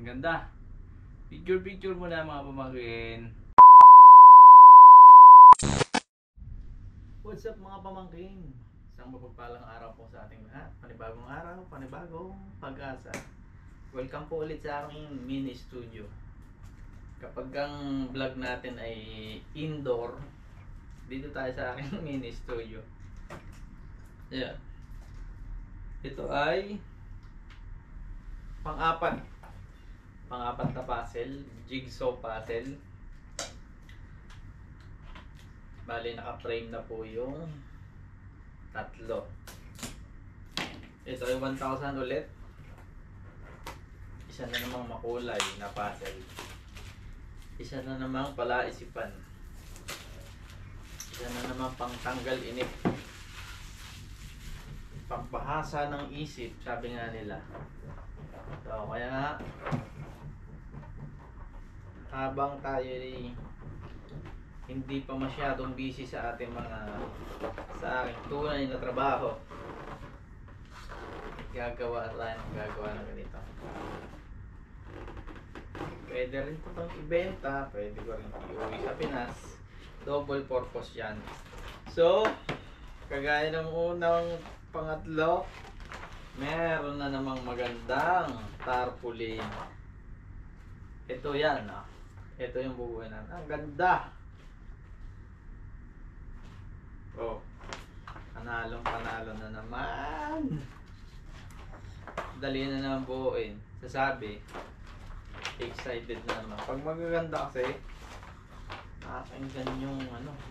Ganda. Picture mo na mga pamangkin. What's up mga pamangkin? Isang mapagpalang araw po sa ating lahat. Panibagong araw, panibagong pag-asa. Welcome po ulit sa aking mini studio. Kapag ang vlog natin ay indoor, dito tayo sa aking mini studio. Yeah. Ito ay pang-apat na puzzle, jigsaw puzzle. Bali naka-frame na po yung tatlo. Ito ay 1,000 ulit. Isa na namang makulay na puzzle. Isa na namang palaisipan. Isa na namang pangtanggal inip. Pampahasa ng isip, sabi nga nila. So, kaya habang tayo hindi pa masyadong busy sa ating sa aking tunay na trabaho, gagawa ng ganito. Pwede rin ito pang ibenta, pwede ko rin iuwi sa Pinas. Double purpose yan. So, kagaya ng unang pangatlo, meron na namang magandang tarpaulin. Ito yan. Ito yung bubuhay natin. Ang ganda! Oh, panalo na naman. Dali na naman buuin. Sasabi, excited na naman. Pag magaganda kasi, nakakinggan yung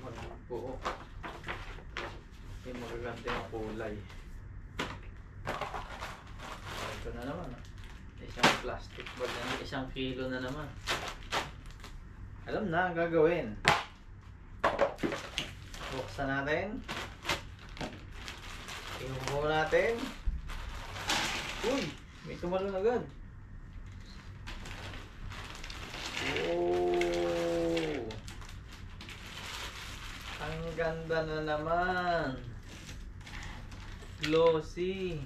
magbuo. Yung magaganda yung kulay. Ito na naman. Isang plastic bag na, 1 kilo na naman. Alam na ang gagawin. Buksan natin. Tingnan natin. Uy! May tumalon agad. Oh! Ang ganda na naman. Glossy.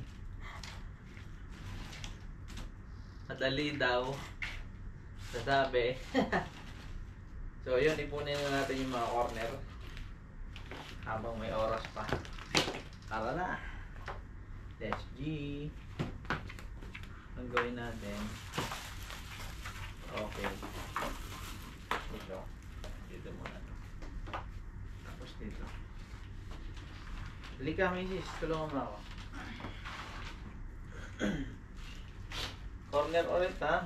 Madali daw. Sasabi. So yun, ipunin na natin yung mga corner. Habang may oras pa. Tara na. Let's G. Ang gawin natin. Okay. Dito. Dito muna. Tapos dito. Halika, misis. Tulungan mo ako. Corner ulit, ha?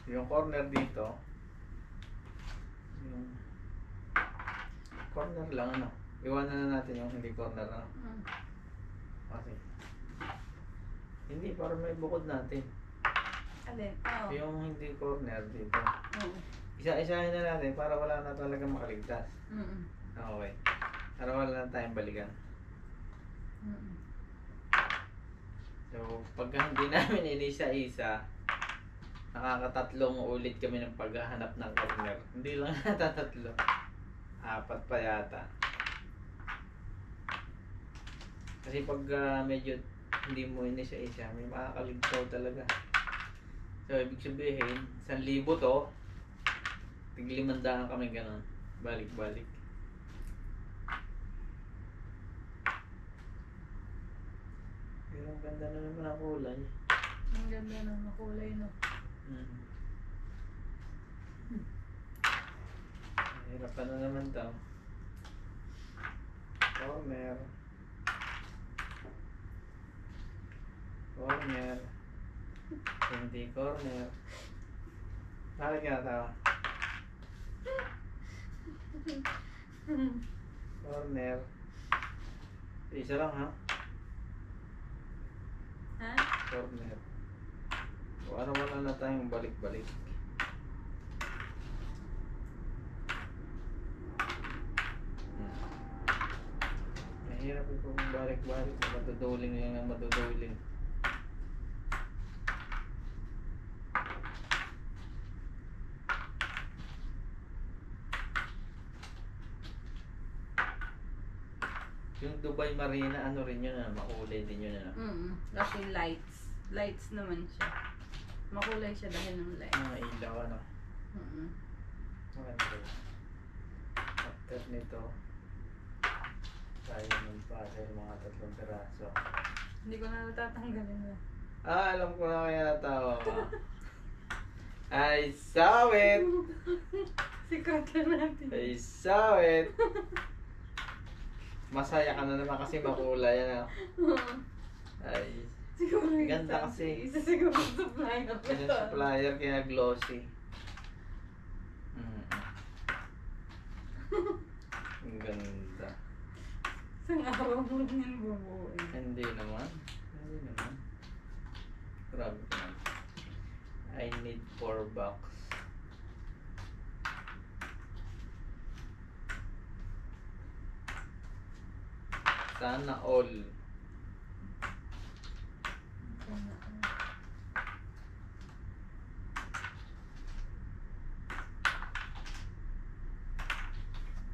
Yung corner dito. Yung corner lang, iwanan na natin yung hindi corner, Okay. Hindi, para may bukod natin. Alin? Oo. Yung hindi corner dito. Isa-isahin na natin para wala na talaga makaligtas. Okay. Para wala na tayong balikan. So, pag hindi namin inisa-isa, nakakatatlong ulit kami ng paghahanap ng corner. Hindi lang natatatlo. 4 pa yata. Kasi pag medyo hindi mo inisa-isa, may makakaligtaw talaga. So, ibig sabihin, 1,000 to, tig-500 kami ganun. Balik-balik. Pero ang ganda na naman ang kulay. Ang ganda ng makulay, no? Hirapan na naman daw. Corner. Corner. Hindi corner. Bakit ka natawa? Corner. Isa lang, ha? Ha? Corner. O ano wala na tayong balik-balik. Mahirap ito kung balik-balik. Matuduling lang ang matuduling. Yung Dubai Marina, ano rin yun, makulay din yun. Kasi lights. lights naman siya. Makulay siya dahil ng light. Mga ilaw, ano. Maganda. After nito, tayo ng puzzle, mga 3 piraso. Hindi ko na natatanggalin na. Alam ko na kaya tao. I saw it! Secret na natin. I saw it! Masaya ka na naman kasi makulay, ano. Ay, Siguro yung ganda kasi. Isa siguro yung supplier na yun yung supplier kaya glossy. Ang ganda. Isang araw mo din bubuoin. Hindi naman. Hindi naman. Grabe ka naman. I need 4 bucks. Sana all.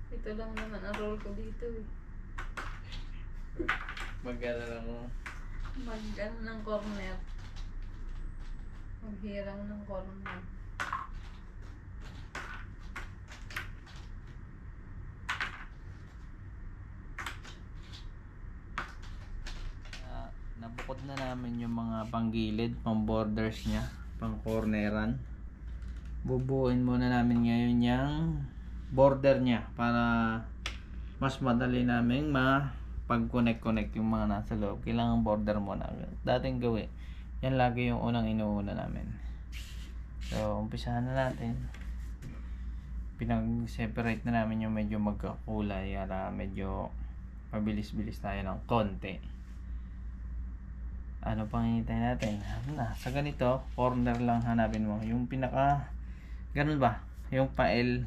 Ito lang naman ang role ko dito eh. Magana lang mo. Mag-ano ng corner. Maghirang ng corner. Nabukod na namin yung mga panggilid, pang borders niya, pang corneran. Bubuuin muna namin ngayon yung border niya para mas madali namin pag-connect yung mga nasa loob. Kailangan border muna. Dating gawin. Yan lagi yung unang inuuna namin. So, umpisahan na natin. Pinag-separate na namin yung medyo magkakulay para medyo mabilis-bilis tayo ng konti. Ano pang hinihintay natin? Sa ganito, corner lang hanapin mo. Yung pinaka, ganun ba? Yung pa L.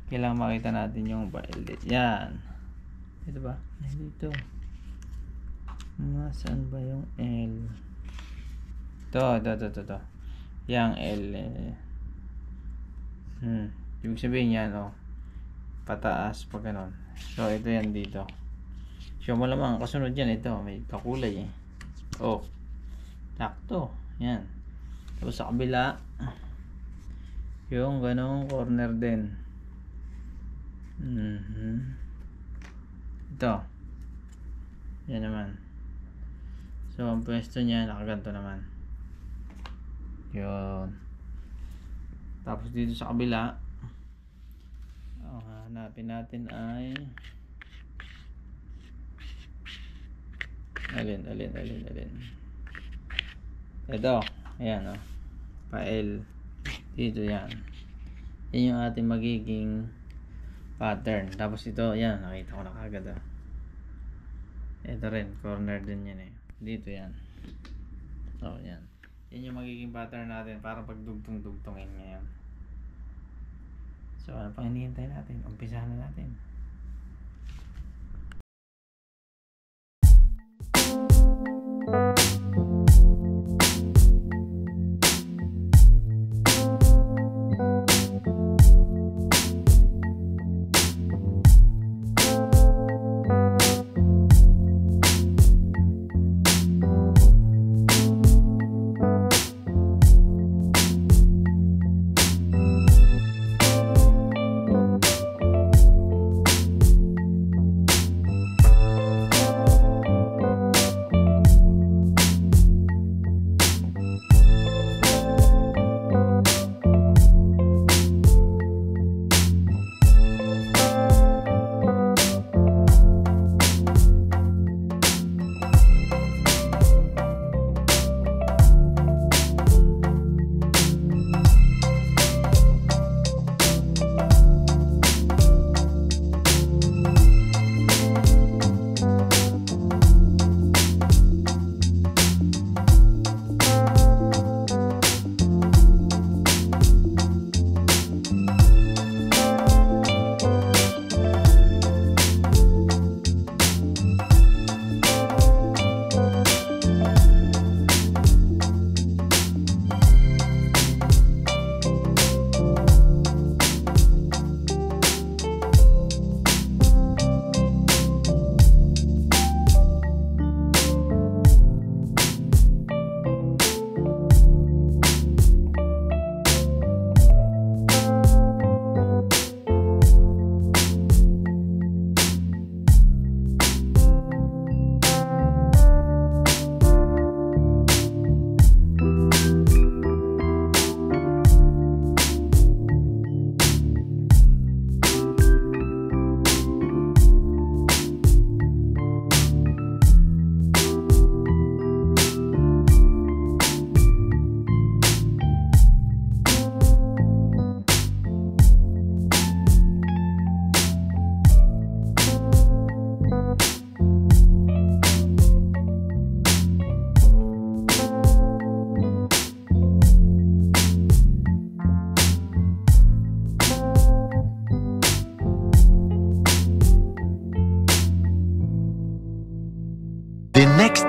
Kailangan makita natin yung pa L. Yan. Ito ba? Dito. Nasaan ba yung L? Ito. Yang L. Ibig sabihin yan, oh. Pataas pa ganun. So, ito yan dito. So, malamang kasunod yan, ito. May kakulay eh. Oh. Sakto. Yan. Tapos sa kabila, yung ganong corner din. Ito. Yan naman. So, ang pwesto niya, nakaganto naman. Yun. Tapos dito sa kabila, ang hanapin natin ay alin. Ito. Ayan, oh. Pa-L. Dito yan. Yan yung ating magiging pattern. Tapos ito, yan. Nakita ko na kagad, oh. Ito rin. Corner din yan, eh. Dito yan. Oh, yan. Yan yung magiging pattern natin para pagdugtong-dugtongin ngayon. So, ano pang hinihintay natin? Umpisahan na natin.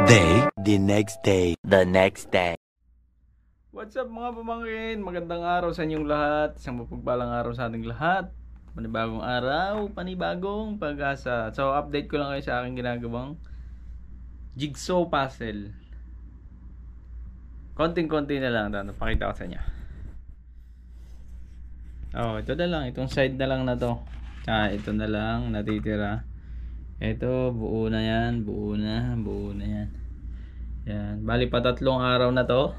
The next day. What's up mga pamangkin? Magandang araw sa inyong lahat. Isang mapagpalang araw sa ating lahat. Panibagong araw, panibagong pag-asa. So update ko lang kayo sa aking ginagawang jigsaw puzzle. Konting-konti na lang. Pakita ko sa inyo. Oh, ito na lang. Itong side na lang na to. Ito na lang natitira. Ito, buo na yan. Buo na yan. Yan. Bali pa 3 araw na to.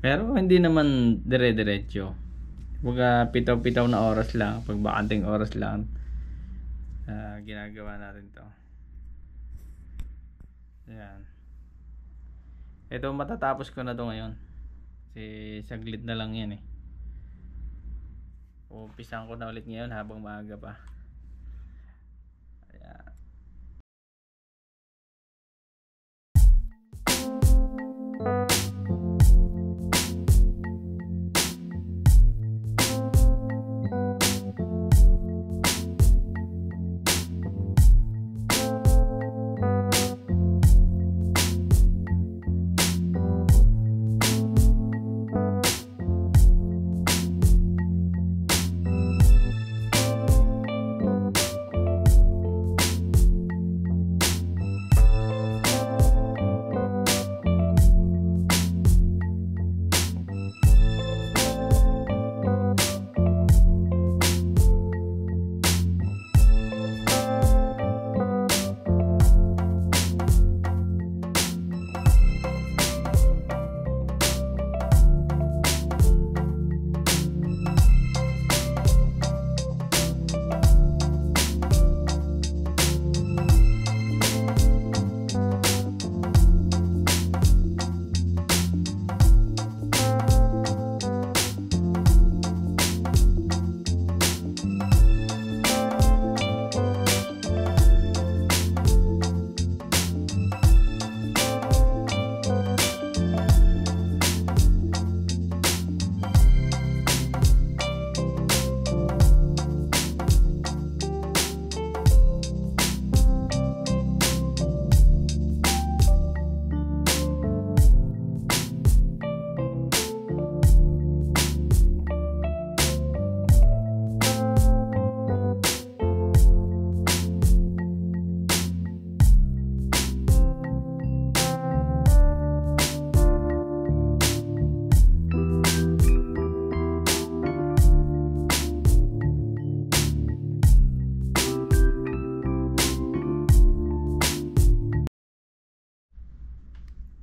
Pero hindi naman dire-diretso. Kumbaga pitaw-pitaw na oras lang. Pag bakanting oras lang. Ginagawa natin to. Yan. Ito matatapos ko na to ngayon. Kasi saglit na lang yan eh. Umpisahan ko na ulit ngayon habang maaga pa. Ayan.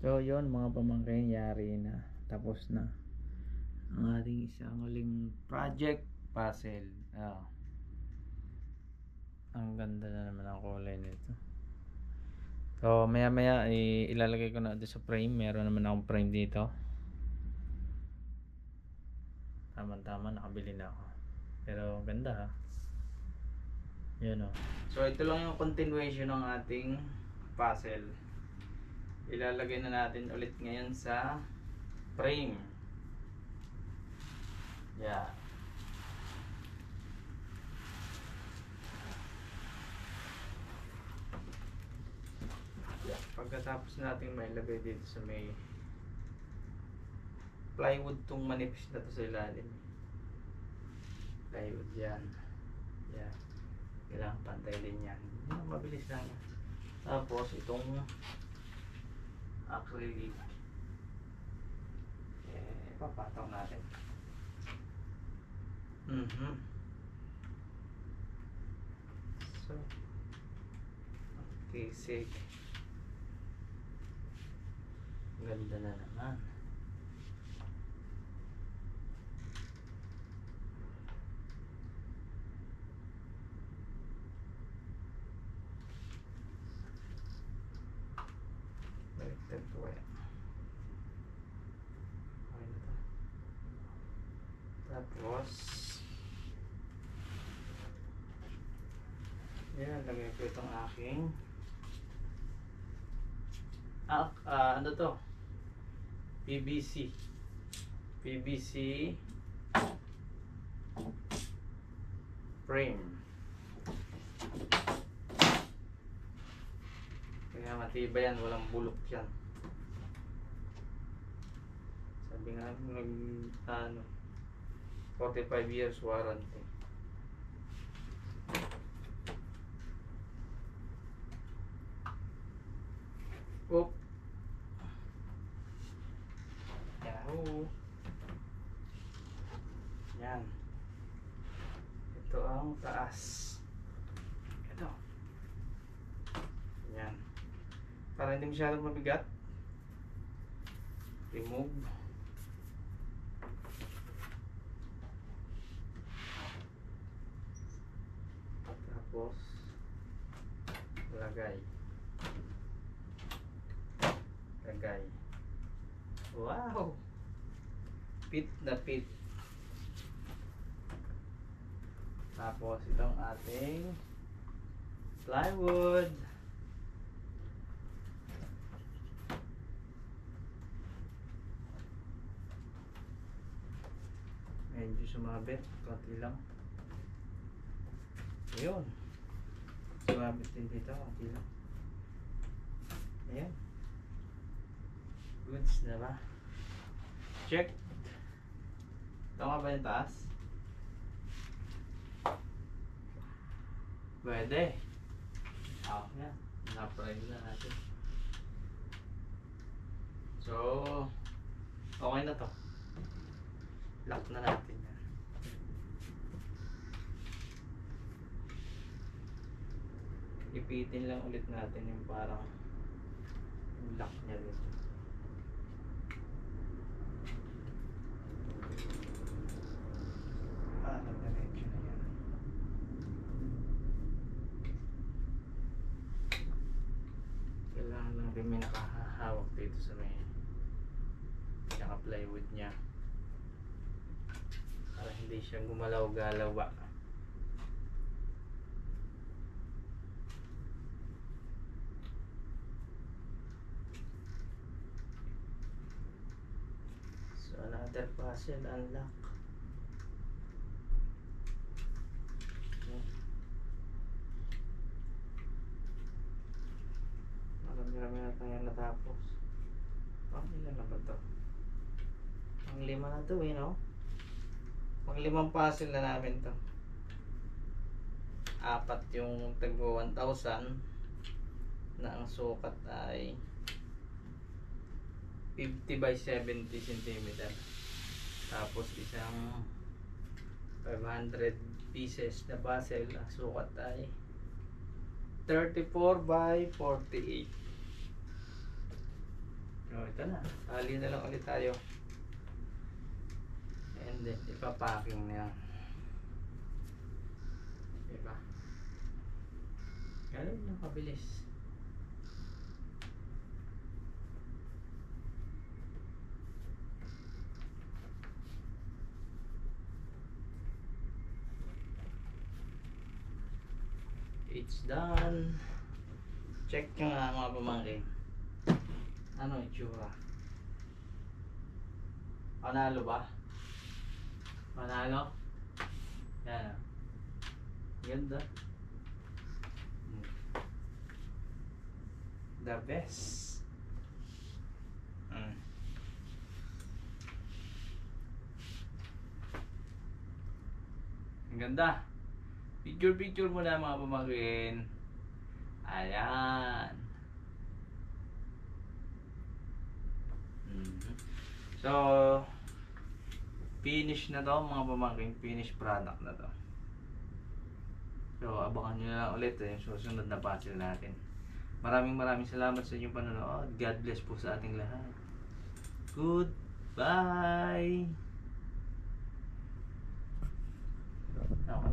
So yun mga pamangkin, yari na. Tapos na ang ating isang uling project puzzle. Ang ganda na naman ang kulay nito. So maya maya ilalagay ko na ito sa frame. Meron naman akong frame dito. Tama nakabili na ako. Pero ganda ha. Yun o. So ito lang yung continuation ng ating puzzle. Ilalagay na natin ulit ngayon sa frame. Yeah. Pagkatapos natin mailagay dito sa may plywood, tong manipis na to sa ilalim. Plywood yan. Yeah. Kailangan pantay din yan. Mabilis lang yan. Tapos itong acrylic, papataw natin. So okay, sige. Ganda na naman. Tapos yan, lagay ko itong aking ano to, PVC frame. Kaya Matibay yan, walang bulok yan. Sabi nga, 45 years warranty. Oop. Yahoo. Yan. Ito ang taas. Ito. Yan. Para hindi masyadong mabigat. Remove. Tapos lagay. Lagay. Wow! Fit na fit. Tapos itong ating plywood. Medyo sumabit, konti lang. Ayun. Sumabit din dito, konti lang. Ayan. Goods na ba? Check. Ito nga ba yung taas? Pwede. Yan. Na-prime na natin. So, okay na to. Lock na natin yan. Ipitin lang ulit natin yung parang lock niya dito. Diretso na yan. Kailangan lang din may nakahawak dito sa may naka-plywood niya. Para hindi siya gumalaw-galaw ba. So another puzzle unlock. Marami-rami na tayong natapos. Ilan na ba ito? Ang 5 na ito eh, no? Pang 5 puzzle na namin to. 4 yung tagpo 1,000 na ang sukat ay 50 by 70 cm. Tapos isang 500 pieces na puzzle, ang sukat ay 34 by 48. So ito na, tali na lang ulit tayo. And then ipapacking na yan. Diba? Ganun yung kabilis. It's done. Check nyo nga mga pamangkin. Ano itsura? Panalo ba? Panalo? Yan. Ganda. The best. Ang ganda. Picture mo na mga pamangkin. Ayan. So, finish na to mga pamangkin. Finish product na to. So, abangan nyo na lang ulit yung susunod na puzzle natin. Maraming salamat sa inyong panonood. God bless po sa ating lahat. Goodbye. Okay.